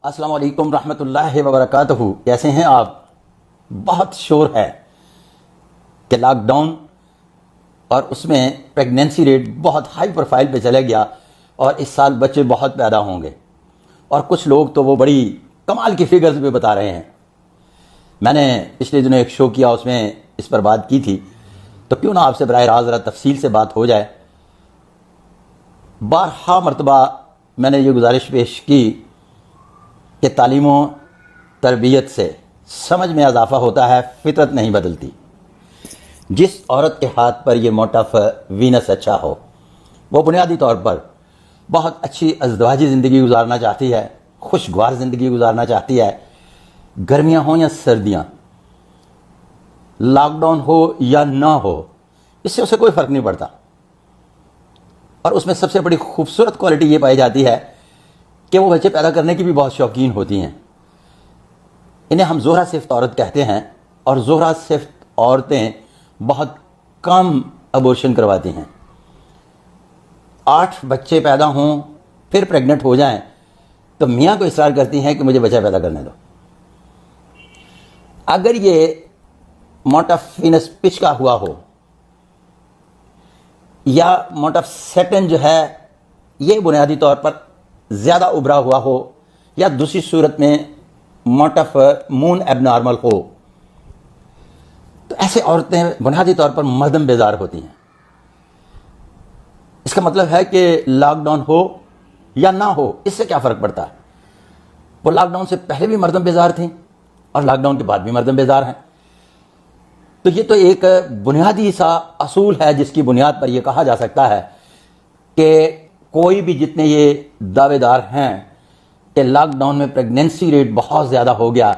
अस्सलाम वालेकुम रहमतुल्लाहि व बरकातहू। कैसे हैं आप? बहुत शोर है कि लॉकडाउन और उसमें प्रेगनेंसी रेट बहुत हाई प्रोफाइल पे चला गया और इस साल बच्चे बहुत पैदा होंगे और कुछ लोग तो वो बड़ी कमाल की फिगर्स भी बता रहे हैं। मैंने पिछले दिनों एक शो किया, उसमें इस पर बात की थी, तो क्यों ना आपसे बराह रास्त ज़रा तफसील से बात हो जाए। बारहा मरतबा मैंने ये गुजारिश पेश की कि तालीम व तरबियत से समझ में इजाफा होता है, फितरत नहीं बदलती। जिस औरत के हाथ पर यह मोटफ वीनस अच्छा हो, वो बुनियादी तौर पर बहुत अच्छी अज़दवाजी ज़िंदगी गुजारना चाहती है, खुशगवार ज़िंदगी गुजारना चाहती है। गर्मियाँ हों या सर्दियाँ, लॉकडाउन हो या ना हो, इससे उसे कोई फ़र्क नहीं पड़ता। और उसमें सबसे बड़ी खूबसूरत क्वालिटी ये पाई जाती है कि वो बच्चे पैदा करने की भी बहुत शौकीन होती हैं। इन्हें हम ज़ोहरा सिफ्त औरत कहते हैं और ज़ोहरा सिफ्त औरतें बहुत कम अबॉर्शन करवाती हैं। 8 बच्चे पैदा हों फिर प्रेग्नेंट हो जाएं तो मियाँ को इसरार करती हैं कि मुझे बच्चा पैदा करने दो। अगर ये मोटफ वीनस पिच का हुआ हो या मोटफ सेटन जो है ये बुनियादी तौर पर ज़्यादा उभरा हुआ हो या दूसरी सूरत में मोटफ मून एबनॉर्मल हो, तो ऐसे औरतें बुनियादी तौर पर मर्दम बेजार होती हैं। इसका मतलब है कि लॉकडाउन हो या ना हो, इससे क्या फ़र्क पड़ता है। वो लॉकडाउन से पहले भी मर्दम बेजार थी और लॉकडाउन के बाद भी मर्दम बेजार हैं। तो ये तो एक बुनियादी सा असूल है जिसकी बुनियाद पर यह कहा जा सकता है कि कोई भी जितने ये दावेदार हैं कि लॉकडाउन में प्रेगनेंसी रेट बहुत ज़्यादा हो गया,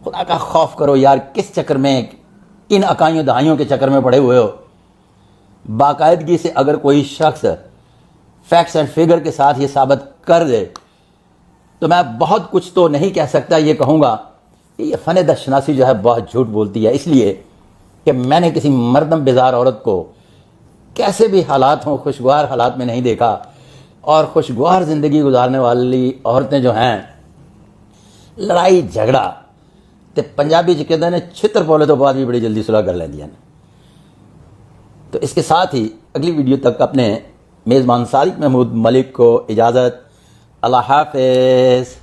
खुदा का खौफ करो यार, किस चक्कर में, किन अकाइयों दहाइयों के चक्कर में पड़े हुए हो। बाकायदगी से अगर कोई शख्स फैक्ट्स एंड फिगर के साथ ये साबित कर दे तो मैं बहुत कुछ तो नहीं कह सकता, ये कहूँगा कि ये फ़न दशनासी जो है बहुत झूठ बोलती है, इसलिए कि मैंने किसी मर्दम बेजार औरत को कैसे भी हालात हों खुशगवार हालात में नहीं देखा। और खुशगवार ज़िंदगी गुजारने वाली औरतें जो हैं, लड़ाई झगड़ा तो पंजाबी च कहते हैं छित्र पोले तो बाद भी बड़ी जल्दी सुलह कर लेंदी हैं। तो इसके साथ ही अगली वीडियो तक अपने मेज़बान सादिक महमूद मलिक को इजाज़त। अल्लाह हाफ़िज़।